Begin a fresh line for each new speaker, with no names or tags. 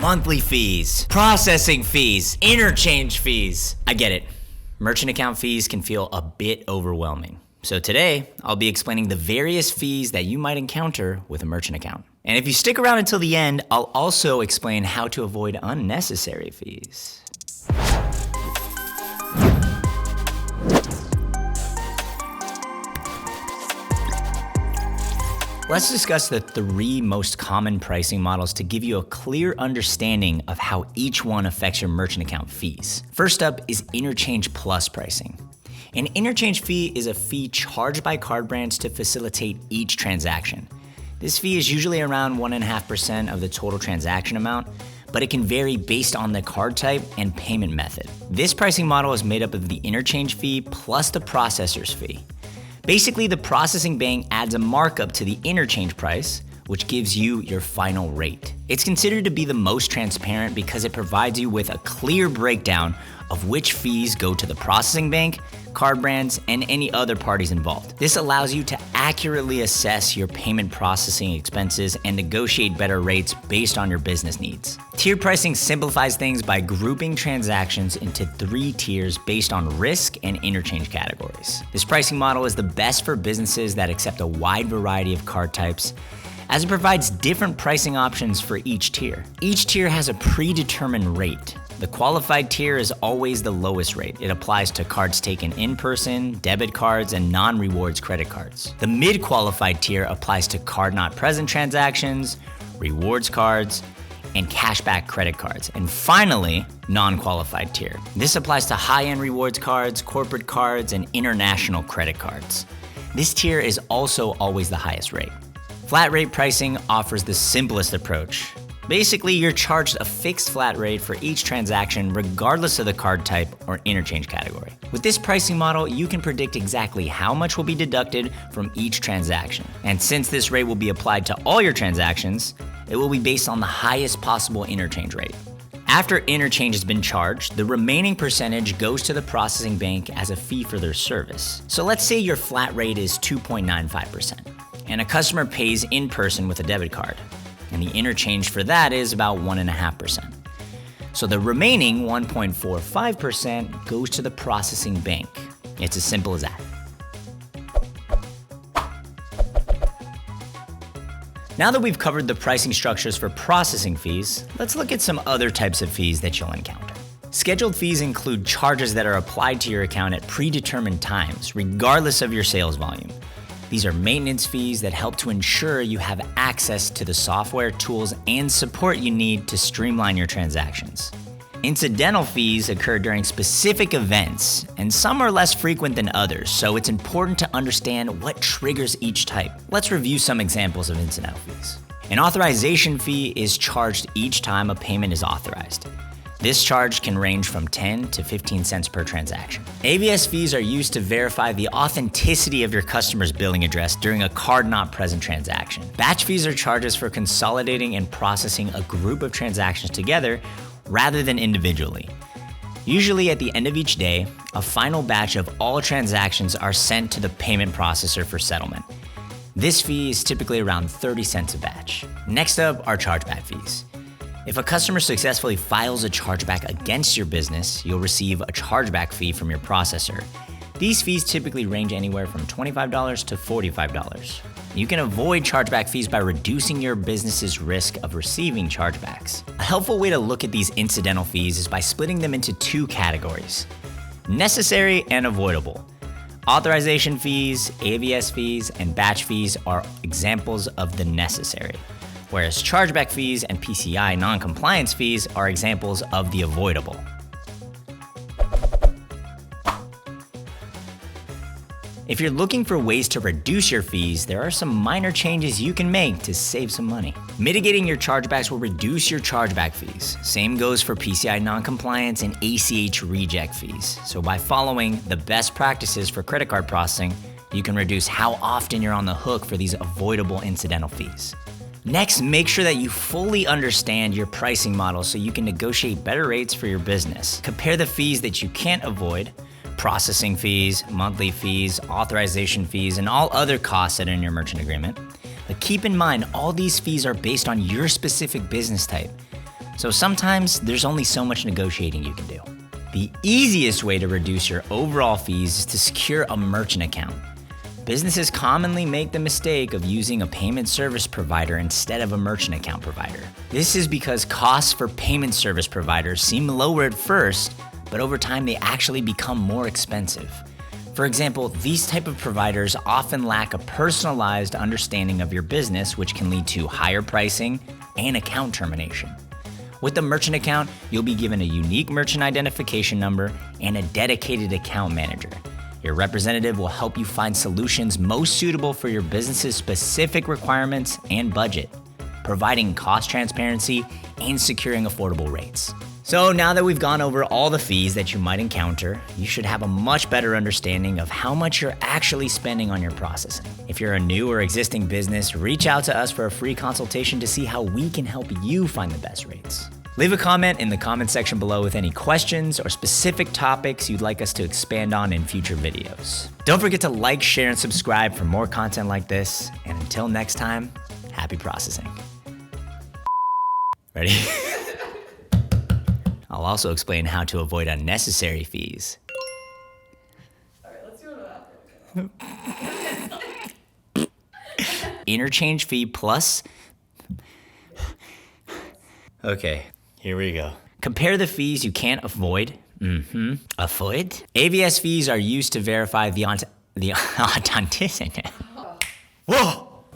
monthly fees, processing fees, interchange fees. I get it. Merchant account fees can feel a bit overwhelming. So today, I'll be explaining the various fees that you might encounter with a merchant account. And if you stick around until the end, I'll also explain how to avoid unnecessary fees. Let's discuss the 3 most common pricing models to give you a clear understanding of how each one affects your merchant account fees. First up is interchange plus pricing. An interchange fee is a fee charged by card brands to facilitate each transaction. This fee is usually around 1.5% of the total transaction amount, but it can vary based on the card type and payment method. This pricing model is made up of the interchange fee plus the processor's fee. Basically, the processing bank adds a markup to the interchange price, which gives you your final rate. It's considered to be the most transparent because it provides you with a clear breakdown of which fees go to the processing bank, card brands, and any other parties involved. This allows you to accurately assess your payment processing expenses and negotiate better rates based on your business needs. Tier pricing simplifies things by grouping transactions into 3 tiers based on risk and interchange categories. This pricing model is the best for businesses that accept a wide variety of card types, as it provides different pricing options for each tier. Each tier has a predetermined rate. The qualified tier is always the lowest rate. It applies to cards taken in person, debit cards, and non-rewards credit cards. The mid-qualified tier applies to card not present transactions, rewards cards, and cashback credit cards. And finally, non-qualified tier. This applies to high-end rewards cards, corporate cards, and international credit cards. This tier is also always the highest rate. Flat rate pricing offers the simplest approach. Basically, you're charged a fixed flat rate for each transaction regardless of the card type or interchange category. With this pricing model, you can predict exactly how much will be deducted from each transaction. And since this rate will be applied to all your transactions, it will be based on the highest possible interchange rate. After interchange has been charged, the remaining percentage goes to the processing bank as a fee for their service. So let's say your flat rate is 2.95%, and a customer pays in person with a debit card. And the interchange for that is about 1.5%. So the remaining 1.45% goes to the processing bank. It's as simple as that. Now that we've covered the pricing structures for processing fees, let's look at some other types of fees that you'll encounter. Scheduled fees include charges that are applied to your account at predetermined times, regardless of your sales volume. These are maintenance fees that help to ensure you have access to the software, tools, and support you need to streamline your transactions. Incidental fees occur during specific events, and some are less frequent than others, so it's important to understand what triggers each type. Let's review some examples of incidental fees. An authorization fee is charged each time a payment is authorized. This charge can range from 10 to 15 cents per transaction. AVS fees are used to verify the authenticity of your customer's billing address during a card not present transaction. Batch fees are charges for consolidating and processing a group of transactions together rather than individually. Usually at the end of each day, a final batch of all transactions are sent to the payment processor for settlement. This fee is typically around 30 cents a batch. Next up are chargeback fees. If a customer successfully files a chargeback against your business, you'll receive a chargeback fee from your processor. These fees typically range anywhere from $25 to $45. You can avoid chargeback fees by reducing your business's risk of receiving chargebacks. A helpful way to look at these incidental fees is by splitting them into 2 categories: necessary and avoidable. Authorization fees, AVS fees, and batch fees are examples of the necessary, whereas chargeback fees and PCI non-compliance fees are examples of the avoidable. If you're looking for ways to reduce your fees, there are some minor changes you can make to save some money. Mitigating your chargebacks will reduce your chargeback fees. Same goes for PCI non-compliance and ACH reject fees. So by following the best practices for credit card processing, you can reduce how often you're on the hook for these avoidable incidental fees. Next, make sure that you fully understand your pricing model so you can negotiate better rates for your business. Compare the fees that you can't avoid, processing fees, monthly fees, authorization fees, and all other costs that are in your merchant agreement. But keep in mind, all these fees are based on your specific business type. So sometimes there's only so much negotiating you can do. The easiest way to reduce your overall fees is to secure a merchant account. Businesses commonly make the mistake of using a payment service provider instead of a merchant account provider. This is because costs for payment service providers seem lower at first, but over time they actually become more expensive. For example, these type of providers often lack a personalized understanding of your business, which can lead to higher pricing and account termination. With the merchant account, you'll be given a unique merchant identification number and a dedicated account manager. Your representative will help you find solutions most suitable for your business's specific requirements and budget, providing cost transparency and securing affordable rates. So now that we've gone over all the fees that you might encounter, you should have a much better understanding of how much you're actually spending on your processing. If you're a new or existing business, reach out to us for a free consultation to see how we can help you find the best rates. Leave a comment in the comment section below with any questions or specific topics you'd like us to expand on in future videos. Don't forget to like, share, and subscribe for more content like this. And until next time, happy processing. Ready? I'll also explain how to avoid unnecessary fees.
All right, let's go to that.
Interchange fee plus... Okay, here we go. Compare the fees you can't avoid. Avoid? AVS fees are used to verify the authenticity. Whoa!